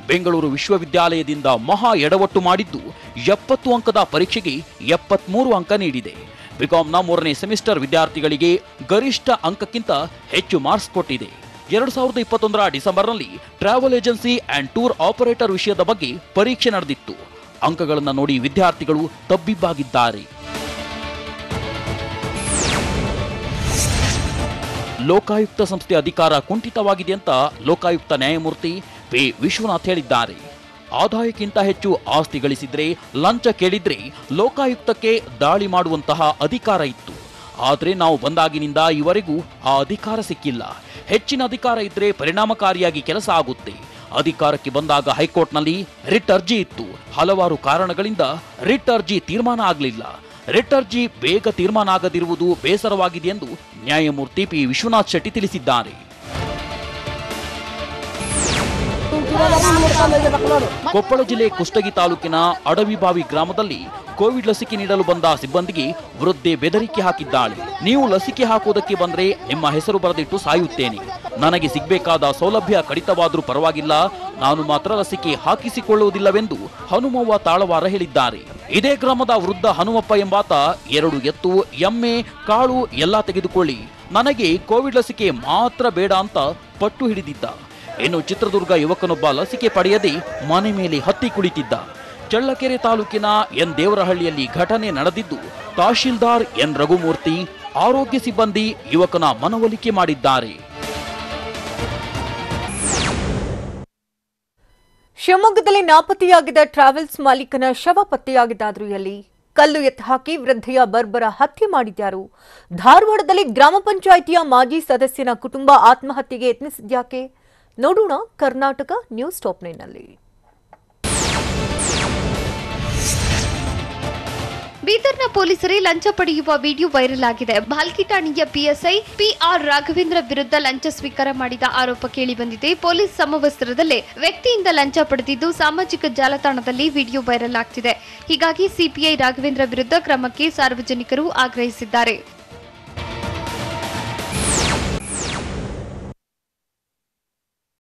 ಬೆಂಗಳೂರು ವಿಶ್ವವಿದ್ಯಾಲಯದಿಂದ ಮಹಾ ಎಡವಟ್ಟು ಮಾಡಿದ್ದು 70 ಅಂಕದ ಪರೀಕ್ಷೆಗೆ 73 ಅಂಕ ನೀಡಿದೆ. ಬಿಕಾಂನ 3ನೇ ಸೆಮಿಸ್ಟರ್ ವಿದ್ಯಾರ್ಥಿಗಳಿಗೆ ಗರಿಷ್ಠ ಅಂಕಕ್ಕಿಂತ ಹೆಚ್ಚು ಮಾರ್ಕ್ಸ್ ಕೊಟ್ಟಿದೆ. 2021ರ ಡಿಸೆಂಬರ್ನಲ್ಲಿ travel agency and tour operator ವಿಷಯದ ಬಗ್ಗೆ ಪರೀಕ್ಷೆ ನಡೆದಿತ್ತು. ಅಂಕಗಳನ್ನು ನೋಡಿ ವಿದ್ಯಾರ್ಥಿಗಳು ತಬ್ಬಿಬ್ಬಾಗಿದ್ದಾರೆ. ಲೋಕಾಯುಕ್ತ ಸಂಸ್ಥೆ ಅಧಿಕಾರ ಕುಂಠಿತವಾಗಿದೆ ಅಂತ ಲೋಕಾಯುಕ್ತ ನ್ಯಾಯಮೂರ್ತಿ ಪಿ ವಿಶ್ವನಾಥ್ ಹೇಳಿದ್ದಾರೆ. ಆದಾಯಕ್ಕಿಂತ ಹೆಚ್ಚು ಆಸ್ತಿ ಗಳಿಸಿದ್ರೆ, ಲಂಚ ಕೇಳಿದ್ರೆ ಲೋಕಾಯುಕ್ತಕ್ಕೆ ದಾಳಿ ಮಾಡುವಂತಹ ಅಧಿಕಾರ ಇತ್ತು. ಆದರೆ ನಾವು ಬಂದಾಗಿನಿಂದ ಈವರೆಗೂ ಆ ಅಧಿಕಾರ ಸಿಕ್ಕಿಲ್ಲ. ಹೆಚ್ಚಿನ ಅಧಿಕಾರ ಇದ್ರೆ ಪರಿಣಾಮಕಾರಿಯಾಗಿ ಕೆಲಸ ಆಗುತ್ತೆ. ಅಧಿಕಾರಕ್ಕೆ ಬಂದಾಗ ಹೈಕೋರ್ಟ್ನಲ್ಲಿ ರಿಟ್ ಅರ್ಜಿ ಇತ್ತು. ಹಲವಾರು ಕಾರಣಗಳಿಂದ ರಿಟ್ ಅರ್ಜಿ ತೀರ್ಮಾನ ಆಗಲಿಲ್ಲ. ರಿಟ್ ಅರ್ಜಿ ಬೇಗ ತೀರ್ಮಾನ ಆಗದಿರುವುದು ಬೇಸರವಾಗಿದೆ ಎಂದು ನ್ಯಾಯಮೂರ್ತಿ ಪಿ ವಿಶ್ವನಾಥ್ ಶೆಟ್ಟಿ ತಿಳಿಸಿದ್ದಾರೆ. ಕೊಪ್ಪಳ ಜಿಲ್ಲೆ ಕುಷ್ಟಗಿ ತಾಲೂಕಿನ ಅಡವಿಬಾವಿ ಗ್ರಾಮದಲ್ಲಿ ಕೋವಿಡ್ ಲಸಿಕೆ ನೀಡಲು ಬಂದ ಸಿಬ್ಬಂದಿಗೆ ವೃದ್ಧೆ ಬೆದರಿಕೆ ಹಾಕಿದ್ದಾಳೆ. ನೀವು ಲಸಿಕೆ ಹಾಕುವುದಕ್ಕೆ ಬಂದ್ರೆ ನಿಮ್ಮ ಹೆಸರು ಬರೆದಿಟ್ಟು ಸಾಯುತ್ತೇನೆ. ನನಗೆ ಸಿಗಬೇಕಾದ ಸೌಲಭ್ಯ ಕಡಿತವಾದರೂ ಪರವಾಗಿಲ್ಲ, ನಾನು ಮಾತ್ರ ಲಸಿಕೆ ಹಾಕಿಸಿಕೊಳ್ಳುವುದಿಲ್ಲವೆಂದು ಹನುಮವ್ವ ತಾಳವಾರ ಹೇಳಿದ್ದಾರೆ. ಇದೇ ಗ್ರಾಮದ ವೃದ್ಧ ಹನುಮಪ್ಪ ಎಂಬಾತ 2 ಎತ್ತು, ಎಮ್ಮೆ, ಕಾಳು ಎಲ್ಲ ತೆಗೆದುಕೊಳ್ಳಿ, ನನಗೆ ಕೋವಿಡ್ ಲಸಿಕೆ ಮಾತ್ರ ಬೇಡ ಅಂತ ಪಟ್ಟು ಹಿಡಿದಿದ್ದ. ಇನ್ನು ಚಿತ್ರದುರ್ಗ ಯುವಕನೊಬ್ಬ ಲಸಿಕೆ ಪಡೆಯದೆ ಮನೆ ಮೇಲೆ ಹತ್ತಿ ಕುಳಿತಿದ್ದ. ಚಳ್ಳಕೆರೆ ತಾಲೂಕಿನ ಎನ್ ದೇವರಹಳ್ಳಿಯಲ್ಲಿ ಘಟನೆ ನಡೆದಿದ್ದು ತಹಶೀಲ್ದಾರ್ ಎನ್ ರಘುಮೂರ್ತಿ, ಆರೋಗ್ಯ ಸಿಬ್ಬಂದಿ ಯುವಕನ ಮನವೊಲಿಕೆ ಮಾಡಿದ್ದಾರೆ. ಶಿವಮೊಗ್ಗದಲ್ಲಿ ನಾಪತ್ತೆಯಾಗಿದ್ದ ಟ್ರಾವೆಲ್ಸ್ ಮಾಲೀಕನ ಶವ ಪತ್ತೆಯಾಗಿದ್ದಾದ್ರೂ ಎಲ್ಲಿ? ಕಲ್ಲು ಎತ್ತು ಹಾಕಿ ವೃದ್ಧೆಯ ಬರ್ಬರ ಹತ್ಯೆ ಮಾಡಿದ್ಯಾರು? ಧಾರವಾಡದಲ್ಲಿ ಗ್ರಾಮ ಪಂಚಾಯಿತಿಯ ಮಾಜಿ ಸದಸ್ಯನ ಕುಟುಂಬ ಆತ್ಮಹತ್ಯೆಗೆ ಯತ್ನಿಸಿದ್ಯಾಕೆ? ನೋಡೋಣ ಕರ್ನಾಟಕ ನ್ಯೂಸ್ ಟಾಪ್ 9ನಲ್ಲಿ. ಬೀದರ್ನ ಪೊಲೀಸರೇ ಲಂಚ ಪಡೆಯುವ ವಿಡಿಯೋ ವೈರಲ್ ಆಗಿದೆ. ಭಾಲ್ಕಿ ಠಾಣೆಯ ಪಿಎಸ್ಐ ಪಿಆರ್ ರಾಘವೇಂದ್ರ ವಿರುದ್ಧ ಲಂಚ ಸ್ವೀಕಾರ ಮಾಡಿದ ಆರೋಪ ಕೇಳಿಬಂದಿದೆ. ಪೊಲೀಸ್ ಸಮವಸ್ತ್ರದಲ್ಲೇ ವ್ಯಕ್ತಿಯಿಂದ ಲಂಚ ಪಡೆದಿದ್ದು ಸಾಮಾಜಿಕ ಜಾಲತಾಣದಲ್ಲಿ ವಿಡಿಯೋ ವೈರಲ್ ಆಗ್ತಿದೆ. ಹೀಗಾಗಿ ಸಿಪಿಐ ರಾಘವೇಂದ್ರ ವಿರುದ್ಧ ಕ್ರಮಕ್ಕೆ ಸಾರ್ವಜನಿಕರು ಆಗ್ರಹಿಸಿದ್ದಾರೆ.